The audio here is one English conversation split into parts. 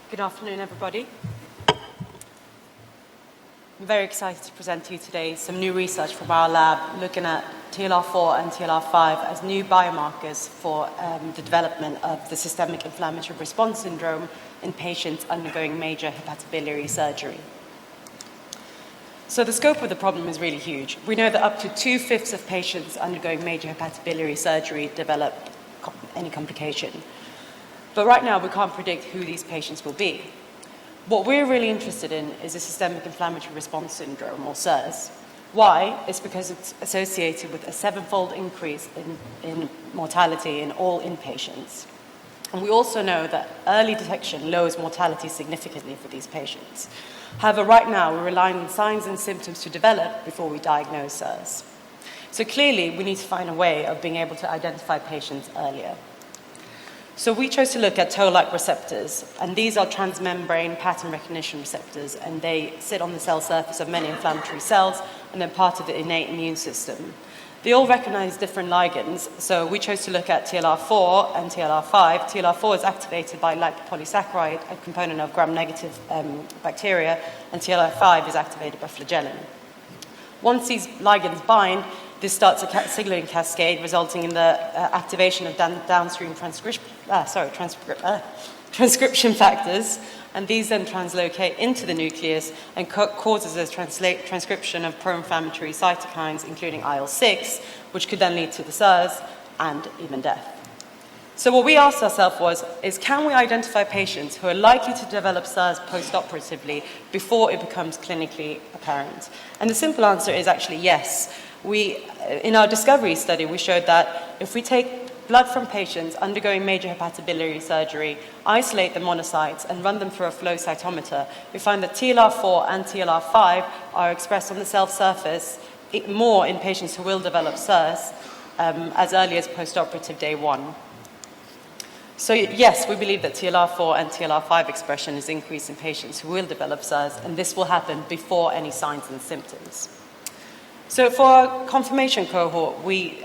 Good afternoon, everybody. I'm very excited to present to you today some new research from our lab looking at TLR4 and TLR5 as new biomarkers for the development of the systemic inflammatory response syndrome in patients undergoing major hepatobiliary surgery. So the scope of the problem is really huge. We know that up to 2/5 of patients undergoing major hepatobiliary surgery develop any complication. But right now, we can't predict who these patients will be. What we're really interested in is a systemic inflammatory response syndrome, or SIRS. Why? It's because it's associated with a 7-fold increase in mortality in all inpatients. And we also know that early detection lowers mortality significantly for these patients. However, right now, we're relying on signs and symptoms to develop before we diagnose SIRS. So clearly, we need to find a way of being able to identify patients earlier. So we chose to look at toll-like receptors, and these are transmembrane pattern recognition receptors, and they sit on the cell surface of many inflammatory cells, and they're part of the innate immune system. They all recognize different ligands, so we chose to look at TLR4 and TLR5. TLR4 is activated by lipopolysaccharide, a component of gram-negative bacteria, and TLR5 is activated by flagellin. Once these ligands bind, this starts a signaling cascade, resulting in the activation of downstream transcription factors, and these then translocate into the nucleus and causes a transcription of pro-inflammatory cytokines, including IL-6, which could then lead to the SIRS and even death. So what we asked ourselves is can we identify patients who are likely to develop SIRS post-operatively before it becomes clinically apparent? And the simple answer is actually yes. In our discovery study, we showed that if we take blood from patients undergoing major hepatobiliary surgery, isolate the monocytes, and run them through a flow cytometer, we find that TLR4 and TLR5 are expressed on the cell surface more in patients who will develop SIRS as early as post-operative day 1. So yes, we believe that TLR4 and TLR5 expression is increased in patients who will develop SIRS, and this will happen before any signs and symptoms. So for our confirmation cohort, we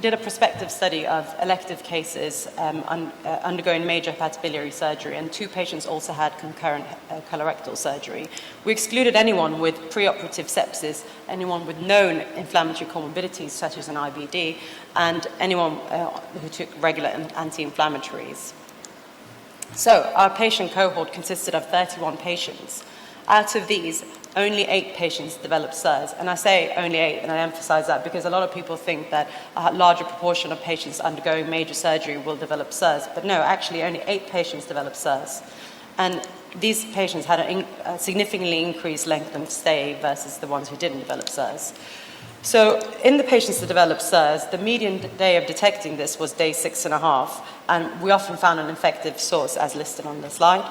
did a prospective study of elective cases undergoing major hepatobiliary surgery, and 2 patients also had concurrent colorectal surgery. We excluded anyone with preoperative sepsis, anyone with known inflammatory comorbidities such as an IBD, and anyone who took regular anti-inflammatories. So our patient cohort consisted of 31 patients. Out of these, only 8 patients developed SIRS. And I say only 8, and I emphasize that because a lot of people think that a larger proportion of patients undergoing major surgery will develop SIRS. But no, actually only 8 patients developed SIRS. And these patients had a significantly increased length of stay versus the ones who didn't develop SIRS. So in the patients that developed SIRS, the median day of detecting this was day 6.5, and we often found an infective source as listed on the slide.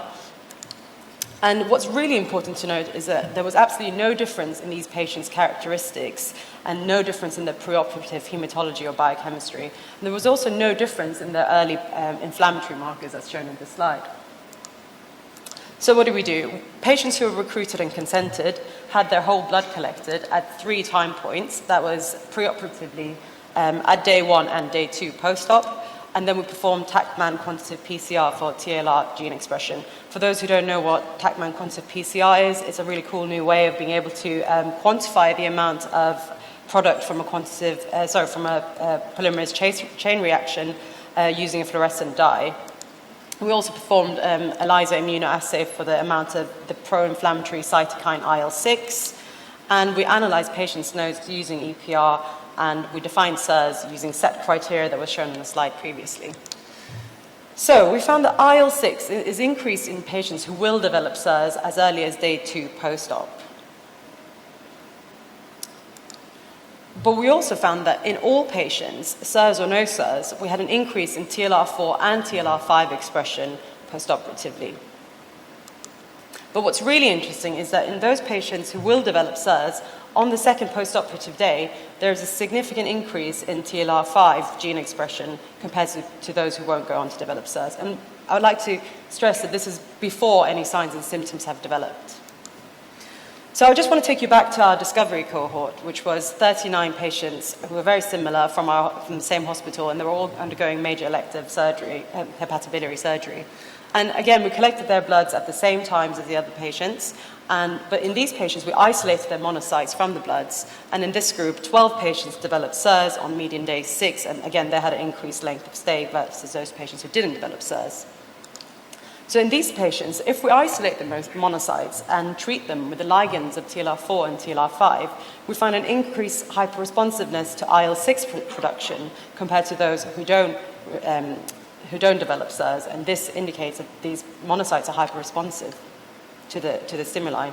And what's really important to note is that there was absolutely no difference in these patients' characteristics and no difference in their preoperative hematology or biochemistry. And there was also no difference in their early inflammatory markers as shown in this slide. So what do? Patients who were recruited and consented had their whole blood collected at 3 time points. That was preoperatively at day 1 and day 2 post-op. And then we performed TaqMan quantitative PCR for TLR gene expression. For those who don't know what TaqMan quantitative PCR is, it's a really cool new way of being able to quantify the amount of product from a polymerase chain reaction using a fluorescent dye. We also performed ELISA immunoassay for the amount of the pro-inflammatory cytokine IL-6, and we analyzed patients' nodes using EPR, and we defined SIRS using set criteria that was shown on the slide previously. So we found that IL-6 is increased in patients who will develop SIRS as early as day 2 post-op. But we also found that in all patients, SIRS or no SIRS, we had an increase in TLR4 and TLR5 expression post-operatively. But what's really interesting is that in those patients who will develop SIRS, on the second post-operative day, there's a significant increase in TLR5 gene expression compared to those who won't go on to develop SIRS. And I would like to stress that this is before any signs and symptoms have developed. So I just want to take you back to our discovery cohort, which was 39 patients who were very similar from the same hospital, and they were all undergoing major elective surgery, hepatobiliary surgery. And again, we collected their bloods at the same times as the other patients, but in these patients, we isolated their monocytes from the bloods. And in this group, 12 patients developed SIRS on median day 6, and again, they had an increased length of stay versus those patients who didn't develop SIRS. So in these patients, if we isolate the monocytes and treat them with the ligands of TLR4 and TLR5, we find an increased hyperresponsiveness to IL-6 production compared to those who don't develop SIRS, and this indicates that these monocytes are hyperresponsive to the stimuli.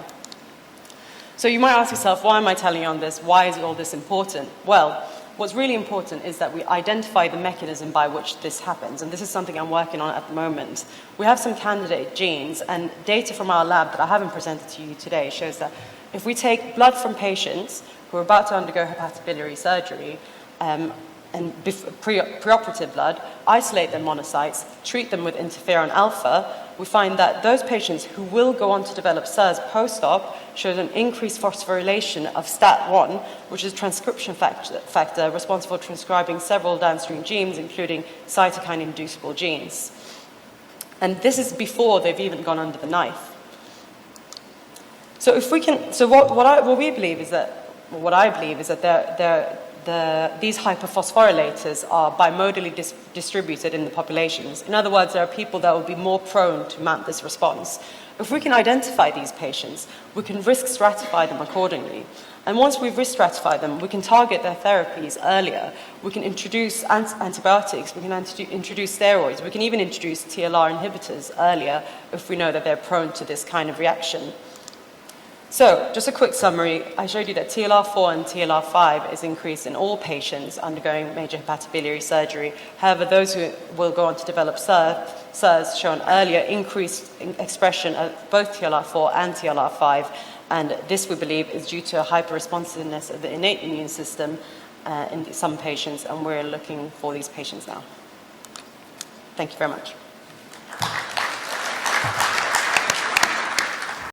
So you might ask yourself, why am I telling you on this? Why is all this important? Well, what's really important is that we identify the mechanism by which this happens, and this is something I'm working on at the moment. We have some candidate genes, and data from our lab that I haven't presented to you today shows that if we take blood from patients who are about to undergo hepatobiliary surgery, and preoperative blood, isolate their monocytes, treat them with interferon alpha, we find that those patients who will go on to develop SIRS post-op shows an increased phosphorylation of STAT1, which is a transcription factor responsible for transcribing several downstream genes, including cytokine-inducible genes. And this is before they've even gone under the knife. So if we can, so what I believe is that these hyperphosphorylators are bimodally distributed in the populations. In other words, there are people that will be more prone to mount this response. If we can identify these patients, we can risk stratify them accordingly. And once we've risk stratified them, we can target their therapies earlier. We can introduce antibiotics, we can introduce steroids, we can even introduce TLR inhibitors earlier if we know that they're prone to this kind of reaction. So, just a quick summary. I showed you that TLR4 and TLR5 is increased in all patients undergoing major hepatobiliary surgery. However, those who will go on to develop SIRS show an earlier increased expression of both TLR4 and TLR5, and this, we believe, is due to a hyperresponsiveness of the innate immune system in some patients, and we're looking for these patients now. Thank you very much.